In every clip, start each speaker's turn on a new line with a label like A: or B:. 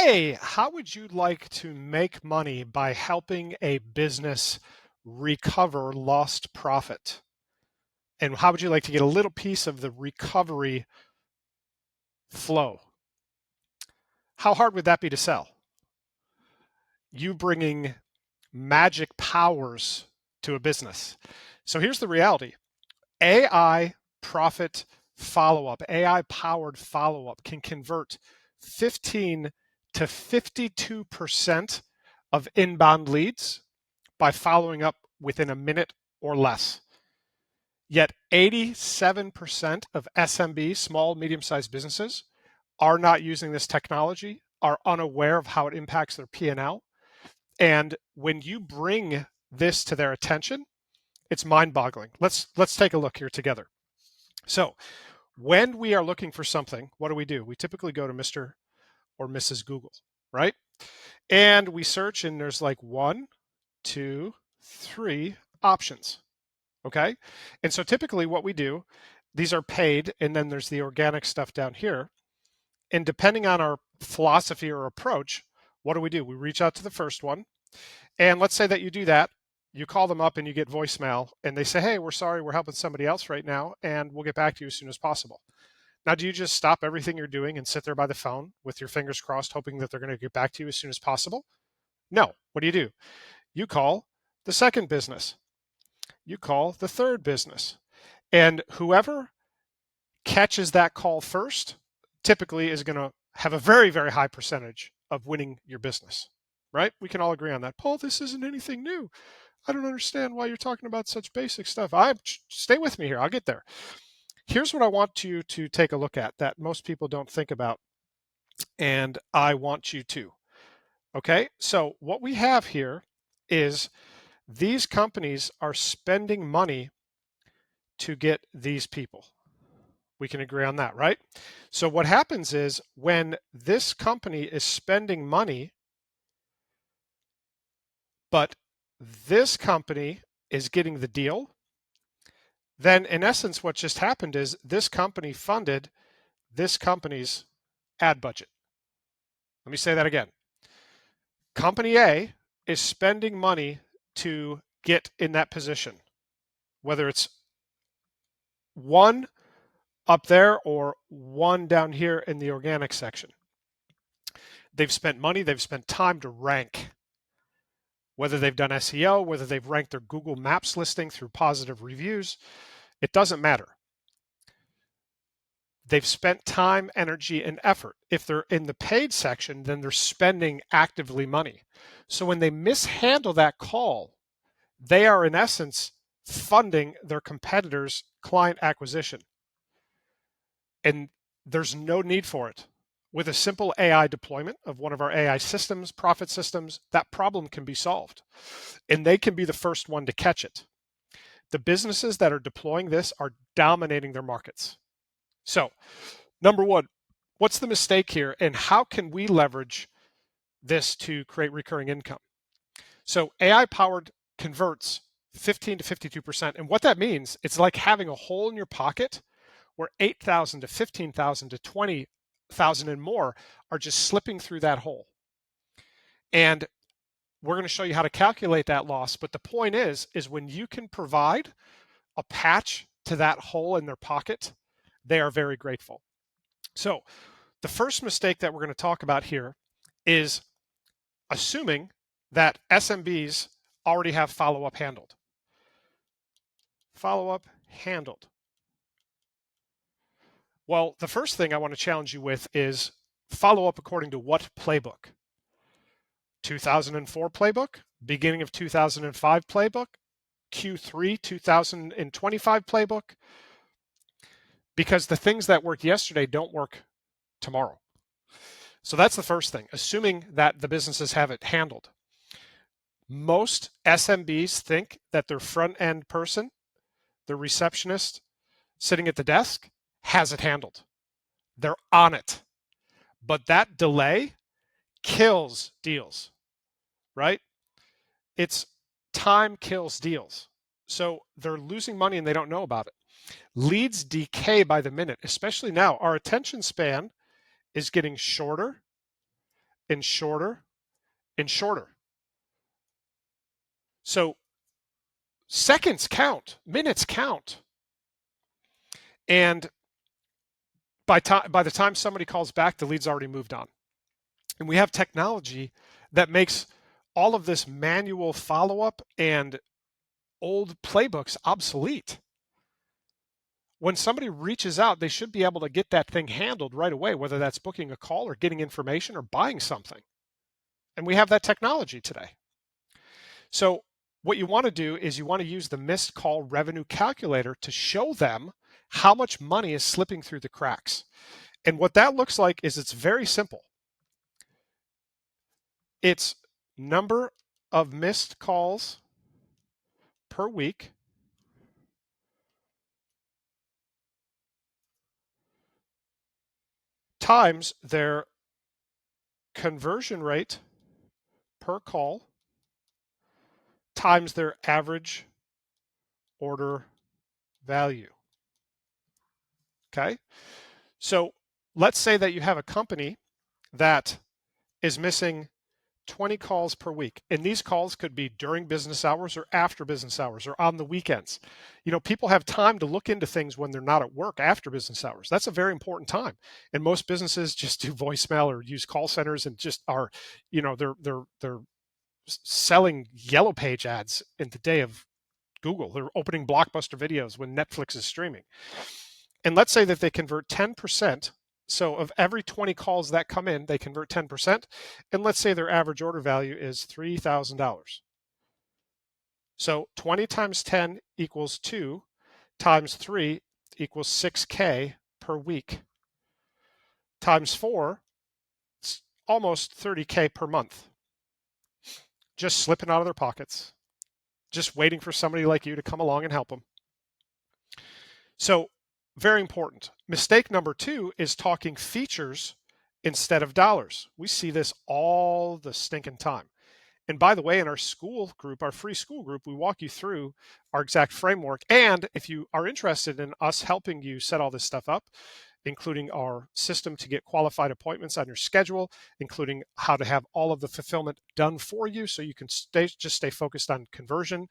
A: Hey, how would you like to make money by helping a business recover lost profit? And how would you like to get a little piece of the recovery flow? How hard would that be to sell? You bringing magic powers to a business. So here's the reality. AI profit follow-up, AI powered follow-up can convert 15 to 52% of inbound leads by following up within a minute or less. Yet 87% of SMBs, small, medium-sized businesses, are not using this technology, are unaware of how it impacts their P&L. And when you bring this to their attention, it's mind-boggling. Let's take a look here together. So when we are looking for something, what do? We typically go to Mr. or Mrs. Google, right? And we search and there's like 1, 2, 3 options, okay? And so typically what we do, these are paid and then there's the organic stuff down here. And depending on our philosophy or approach, what do? We reach out to the first one. And let's say that you do that. You call them up and you get voicemail and they say, hey, we're sorry, we're helping somebody else right now and we'll get back to you as soon as possible. Now, do you just stop everything you're doing and sit there by the phone with your fingers crossed, hoping that they're going to get back to you as soon as possible? No. What do? You call the second business. You call the third business. And whoever catches that call first typically is going to have a very, very high percentage of winning your business, right? We can all agree on that. Paul, this isn't anything new. I don't understand why you're talking about such basic stuff. Stay with me here. I'll get there. Here's what I want you to take a look at that most people don't think about, and I want you to. Okay, so what we have here is these companies are spending money to get these people. We can agree on that, right? So what happens is when this company is spending money, but this company is getting the deal, then in essence, what just happened is this company funded this company's ad budget. Let me say that again. Company A is spending money to get in that position, whether it's 1 up there or 1 down here in the organic section. They've spent money, they've spent time to rank. Whether they've done SEO, whether they've ranked their Google Maps listing through positive reviews, it doesn't matter. They've spent time, energy, and effort. If they're in the paid section, then they're spending actively money. So when they mishandle that call, they are in essence funding their competitors' client acquisition. And there's no need for it. With a simple AI deployment of one of our AI systems, profit systems, that problem can be solved. And they can be the first one to catch it. The businesses that are deploying this are dominating their markets. So, number 1, what's the mistake here and how can we leverage this to create recurring income? So AI-powered converts 15 to 52%. And what that means, it's like having a hole in your pocket where 8,000 to 15,000 to 20,000 and more are just slipping through that hole. And we're going to show you how to calculate that loss. But the point is when you can provide a patch to that hole in their pocket, they are very grateful. So the first mistake that we're going to talk about here is assuming that SMBs already have follow-up handled. Follow-up handled. Well, the first thing I want to challenge you with is follow-up according to what playbook? 2004 playbook, beginning of 2005 playbook, Q3 2025 playbook, because the things that worked yesterday don't work tomorrow. So that's the first thing, assuming that the businesses have it handled. Most SMBs think that their front-end person, their receptionist sitting at the desk, has it handled. They're on it. But that delay kills deals, right? It's time kills deals. So they're losing money and they don't know about it. Leads decay by the minute, especially now. Our attention span is getting shorter and shorter and shorter. So seconds count, minutes count. And by the time somebody calls back, the lead's already moved on. And we have technology that makes all of this manual follow-up and old playbooks obsolete. When somebody reaches out, they should be able to get that thing handled right away, whether that's booking a call or getting information or buying something. And we have that technology today. So what you want to do is you want to use the missed call revenue calculator to show them how much money is slipping through the cracks. And what that looks like is it's very simple. It's number of missed calls per week times their conversion rate per call times their average order value. Okay? So let's say that you have a company that is missing 20 calls per week. And these calls could be during business hours or after business hours or on the weekends. You know, people have time to look into things when they're not at work after business hours. That's a very important time. And most businesses just do voicemail or use call centers and just are, you know, they're selling yellow page ads in the day of Google. They're opening blockbuster videos when Netflix is streaming. And let's say that they convert 10%. So of every 20 calls that come in, they convert 10%. And let's say their average order value is $3,000. So 20 times 10 equals 2 times 3 equals 6K per week. Times 4, it's almost 30K per month. Just slipping out of their pockets. Just waiting for somebody like you to come along and help them. So very important. Mistake number 2 is talking features instead of dollars. We see this all the stinking time. And by the way, in our Skool group, our free Skool group, we walk you through our exact framework. And if you are interested in us helping you set all this stuff up, including our system to get qualified appointments on your schedule, including how to have all of the fulfillment done for you so you can stay focused on conversion,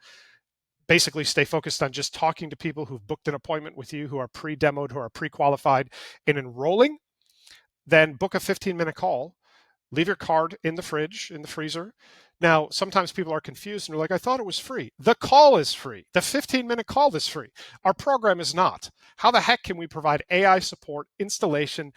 A: basically stay focused on just talking to people who've booked an appointment with you, who are pre-demoed, who are pre-qualified and enrolling, then book a 15-minute call. Leave your card in the fridge, in the freezer. Now, sometimes people are confused and they're like, I thought it was free. The call is free. The 15-minute call is free. Our program is not. How the heck can we provide AI support, installation,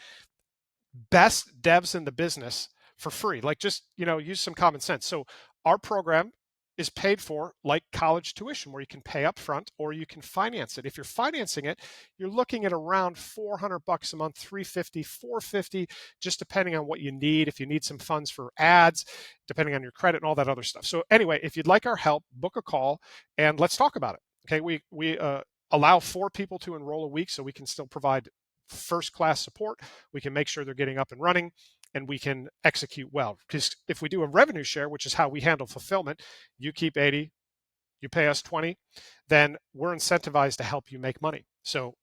A: best devs in the business for free? Like, just, you know, use some common sense. So our program is paid for like college tuition, where you can pay up front or you can finance it. If you're financing it, you're looking at around $400 a month, $350, $450, just depending on what you need. If you need some funds for ads, depending on your credit and all that other stuff. So anyway, if you'd like our help, book a call and let's talk about it. Okay, we allow 4 people to enroll a week, so we can still provide first-class support. We can make sure they're getting up and running, and we can execute well. Because if we do a revenue share, which is how we handle fulfillment, you keep 80, you pay us 20, then we're incentivized to help you make money. So,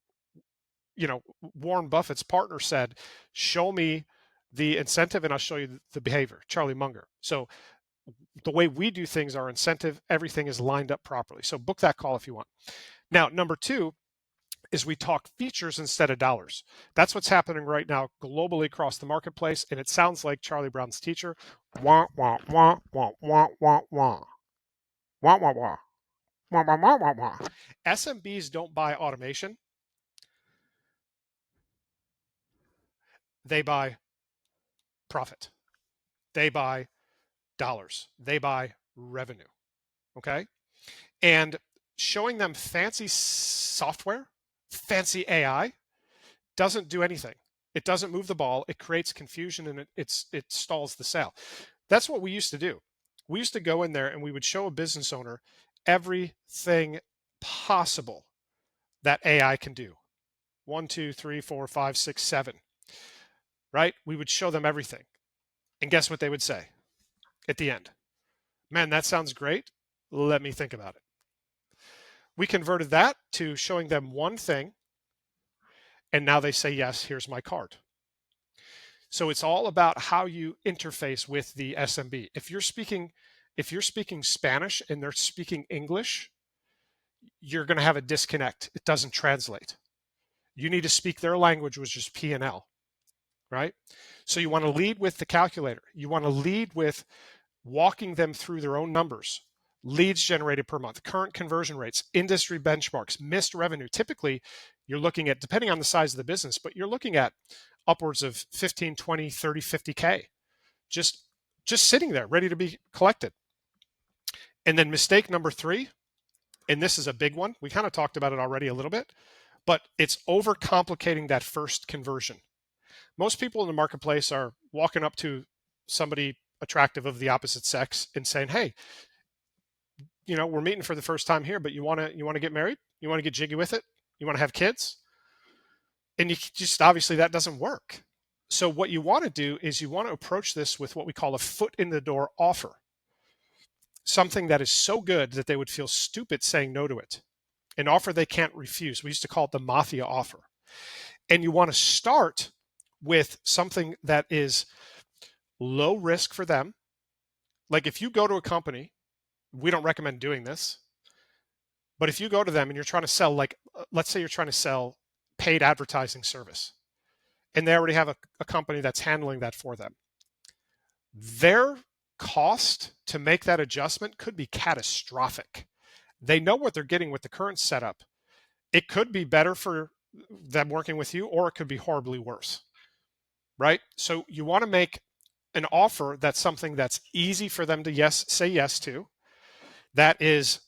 A: you know, Warren Buffett's partner said, show me the incentive and I'll show you the behavior, Charlie Munger. So the way we do things, our incentive, everything is lined up properly. So book that call if you want. Now, number 2, is we talk features instead of dollars. That's what's happening right now globally across the marketplace, and it sounds like Charlie Brown's teacher. Wah, wah, wah, wah, wah, wah, wah. Wah, wah, wah. Wah, wah, wah, wah, wah. SMBs don't buy automation. They buy profit. They buy dollars. They buy revenue. Okay? And showing them fancy software, fancy AI, doesn't do anything. It doesn't move the ball. It creates confusion and it stalls the sale. That's what we used to do. We used to go in there and we would show a business owner everything possible that AI can do. 1, 2, 3, 4, 5, 6, 7. Right? We would show them everything. And guess what they would say at the end? Man, that sounds great. Let me think about it. We converted that to showing them one thing. And now they say, yes, here's my card. So it's all about how you interface with the SMB. If you're speaking Spanish and they're speaking English, you're going to have a disconnect. It doesn't translate. You need to speak their language, which is P&L, right? So you want to lead with the calculator. You want to lead with walking them through their own numbers, leads generated per month, current conversion rates, industry benchmarks, missed revenue. Typically, you're looking at, depending on the size of the business, but you're looking at upwards of 15, 20, 30, 50K, just sitting there ready to be collected. And then mistake number 3, and this is a big one. We kind of talked about it already a little bit, but it's overcomplicating that first conversion. Most people in the marketplace are walking up to somebody attractive of the opposite sex and saying, hey, we're meeting for the first time here, but you want to get married? You want to get jiggy with it? You want to have kids? And you just, obviously that doesn't work. So what you want to do is you want to approach this with what we call a foot in the door offer. Something that is so good that they would feel stupid saying no to it. An offer they can't refuse. We used to call it the mafia offer. And you want to start with something that is low risk for them. Like if you go to a company, we don't recommend doing this, but if you go to them and you're trying to sell, like, let's say you're trying to sell paid advertising service, and they already have a company that's handling that for them, their cost to make that adjustment could be catastrophic. They know what they're getting with the current setup. It could be better for them working with you, or it could be horribly worse, right? So you want to make an offer that's something that's easy for them to say yes to, that is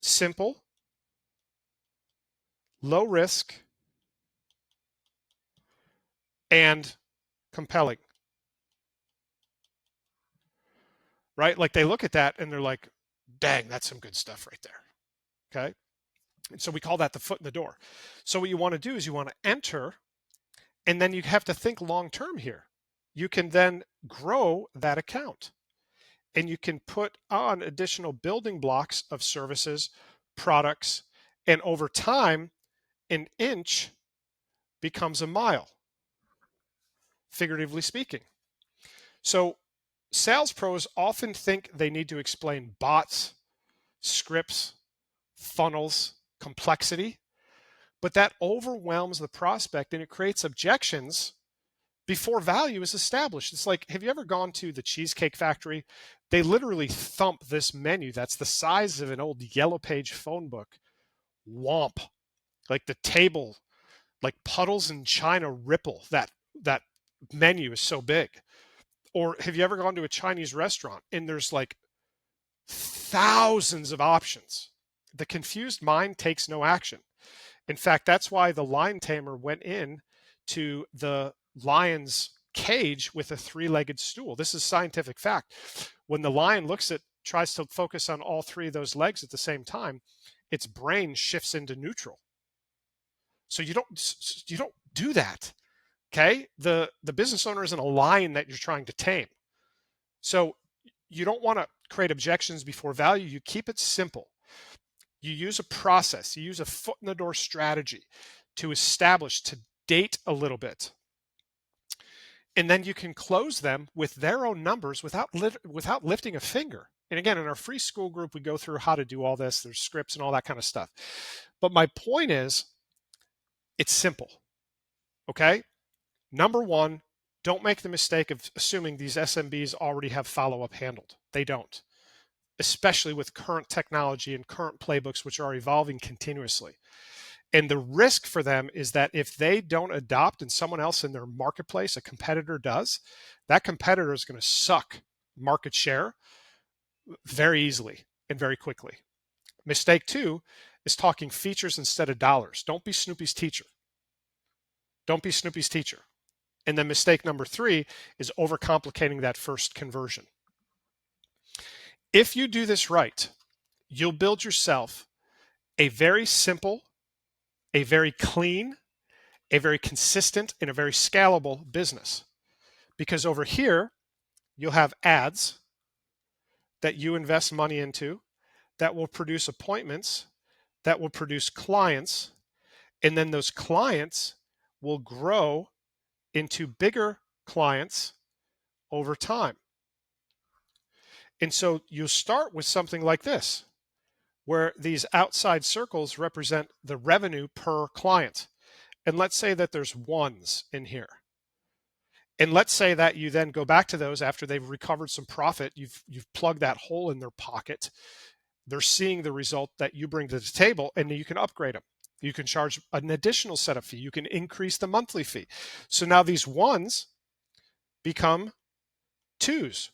A: simple, low risk, and compelling, right? Like they look at that and they're like, dang, that's some good stuff right there, okay? And so we call that the foot in the door. So what you want to do is you want to enter, and then you have to think long-term here. You can then grow that account, and you can put on additional building blocks of services, products, and over time, an inch becomes a mile, figuratively speaking. So sales pros often think they need to explain bots, scripts, funnels, complexity, but that overwhelms the prospect and it creates objections before value is established. It's like, have you ever gone to the Cheesecake Factory? They literally thump this menu that's the size of an old yellow page phone book. Womp. Like the table, like puddles in China ripple. That menu is so big. Or have you ever gone to a Chinese restaurant and there's like thousands of options? The confused mind takes no action. In fact, that's why the lion tamer went in to the lion's cage with a 3-legged stool. This is scientific fact. When the lion tries to focus on all 3 of those legs at the same time, its brain shifts into neutral. So you don't do that. Okay? The business owner isn't a lion that you're trying to tame. So you don't want to create objections before value. You keep it simple. You use a process. You use a foot in the door strategy to establish, to date a little bit. And then you can close them with their own numbers without lifting a finger. And again, in our free Skool group, we go through how to do all this. There's scripts and all that kind of stuff. But my point is, it's simple. Okay? Number 1, don't make the mistake of assuming these SMBs already have follow-up handled. They don't, especially with current technology and current playbooks, which are evolving continuously. And the risk for them is that if they don't adopt and someone else in their marketplace, a competitor does, that competitor is going to suck market share very easily and very quickly. Mistake 2 is talking features instead of dollars. Don't be Snoopy's teacher. Don't be Snoopy's teacher. And then mistake number 3 is overcomplicating that first conversion. If you do this right, you'll build yourself a very simple, a very clean, a very consistent, and a very scalable business. Because over here, you'll have ads that you invest money into that will produce appointments, that will produce clients, and then those clients will grow into bigger clients over time. And so you start with something like this, where these outside circles represent the revenue per client. And let's say that there's ones in here. And let's say that you then go back to those after they've recovered some profit, you've plugged that hole in their pocket. They're seeing the result that you bring to the table, and you can upgrade them. You can charge an additional setup fee. You can increase the monthly fee. So now these ones become twos.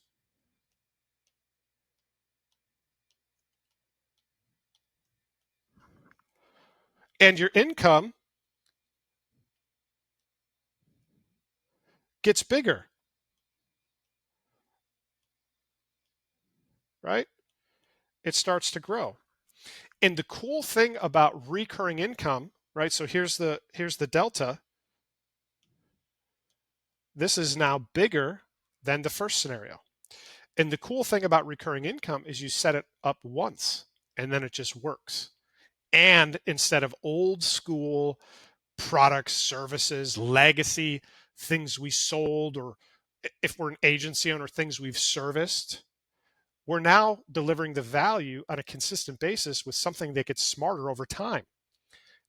A: And your income gets bigger, right? It starts to grow. And the cool thing about recurring income, right? So here's the delta. This is now bigger than the first scenario. And the cool thing about recurring income is you set it up once and then it just works. And instead of old school products, services, legacy, things we sold, or if we're an agency owner, things we've serviced, we're now delivering the value on a consistent basis with something that gets smarter over time.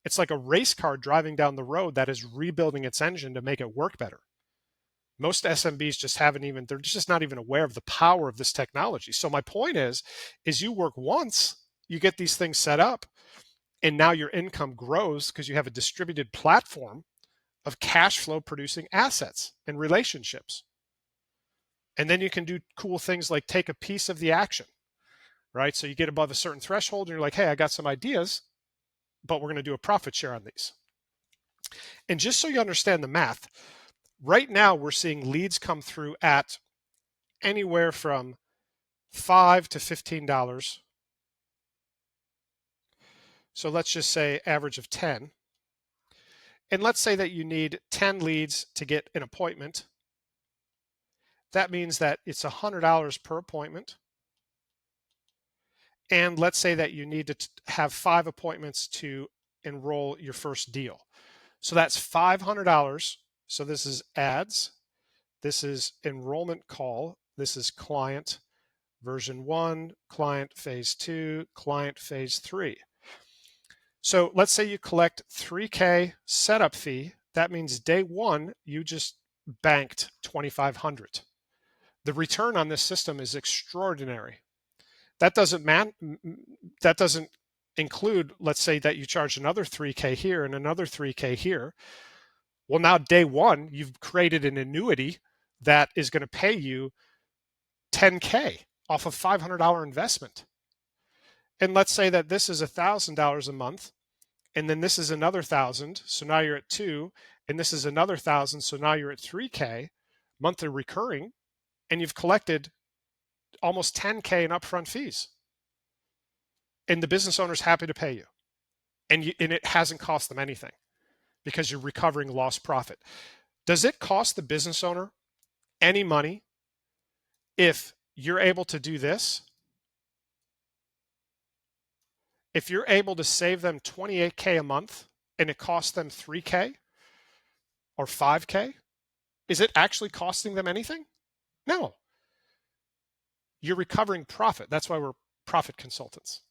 A: It's like a race car driving down the road that is rebuilding its engine to make it work better. Most SMBs just they're just not even aware of the power of this technology. So my point is you work once, you get these things set up, and now your income grows because you have a distributed platform of cash flow producing assets and relationships. And then you can do cool things like take a piece of the action, right? So you get above a certain threshold and you're like, hey, I got some ideas, but we're going to do a profit share on these. And just so you understand the math, right now we're seeing leads come through at anywhere from $5 to $15. So let's just say average of 10. And let's say that you need 10 leads to get an appointment. That means that it's $100 per appointment. And let's say that you need to have 5 appointments to enroll your first deal. So that's $500. So this is ads. This is enrollment call. This is client version 1, client phase 2, client phase 3. So let's say you collect $3K setup fee. That means day 1, you just banked $2,500. The return on this system is extraordinary. That doesn't include, let's say that you charge another $3K here and another $3K here. Well, now day 1, you've created an annuity that is going to pay you $10K off of $500 investment. And let's say that this is $1,000 a month, and then this is another 1,000, so now you're at 2, and this is another 1,000, so now you're at 3K monthly recurring, and you've collected almost 10K in upfront fees. And the business owner's happy to pay you. And it hasn't cost them anything because you're recovering lost profit. Does it cost the business owner any money if you're able to do this? If you're able to save them $28K a month and it costs them $3K or $5K, is it actually costing them anything? No. You're recovering profit. That's why we're profit consultants,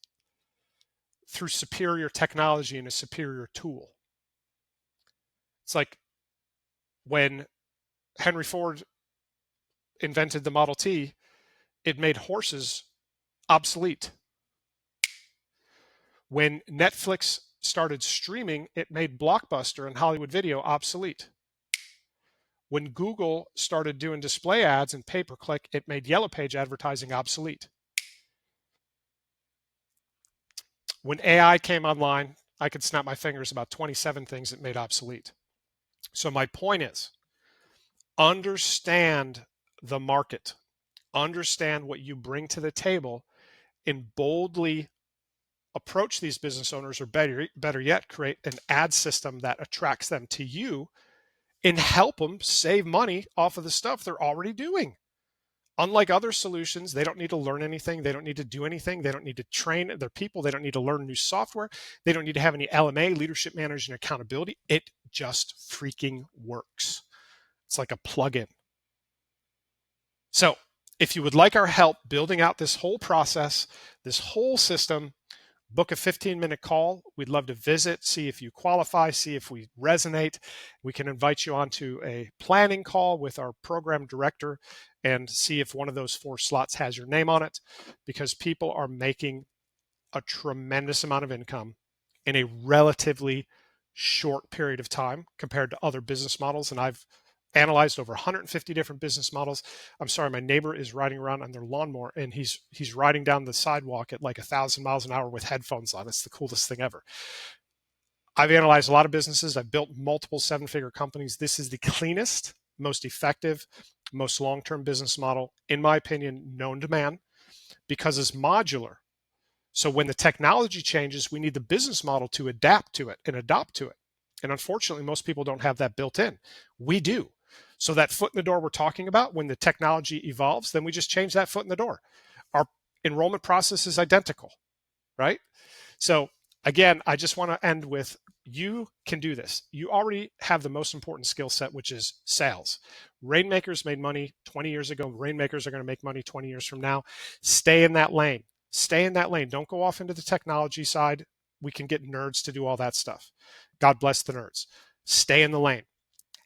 A: through superior technology and a superior tool. It's like when Henry Ford invented the Model T, it made horses obsolete. When Netflix started streaming, it made Blockbuster and Hollywood Video obsolete. When Google started doing display ads and pay-per-click, it made Yellow Page advertising obsolete. When AI came online, I could snap my fingers about 27 things it made obsolete. So my point is, understand the market, understand what you bring to the table, and boldly approach these business owners, or better yet, create an ad system that attracts them to you and help them save money off of the stuff they're already doing. Unlike other solutions, they don't need to learn anything. They don't need to do anything. They don't need to train their people. They don't need to learn new software. They don't need to have any LMA, leadership management, accountability. It just freaking works. It's like a plug-in. So if you would like our help building out this whole process, this whole system, book a 15-minute call. We'd love to visit, see if you qualify, see if we resonate. We can invite you onto a planning call with our program director and see if one of those 4 slots has your name on it, because people are making a tremendous amount of income in a relatively short period of time compared to other business models. And I've analyzed over 150 different business models. I'm sorry, my neighbor is riding around on their lawnmower and he's riding down the sidewalk at like 1,000 miles an hour with headphones on. It's the coolest thing ever. I've analyzed a lot of businesses. I've built multiple 7-figure companies. This is the cleanest, most effective, most long-term business model, in my opinion, known to man, because it's modular. So when the technology changes, we need the business model to adapt to it and adopt to it. And unfortunately, most people don't have that built in. We do. So that foot in the door we're talking about, when the technology evolves, then we just change that foot in the door. Our enrollment process is identical, right? So again, I just want to end with, you can do this. You already have the most important skill set, which is sales. Rainmakers made money 20 years ago. Rainmakers are going to make money 20 years from now. Stay in that lane. Stay in that lane. Don't go off into the technology side. We can get nerds to do all that stuff. God bless the nerds. Stay in the lane.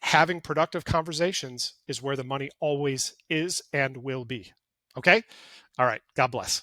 A: Having productive conversations is where the money always is and will be. Okay? All right. God bless.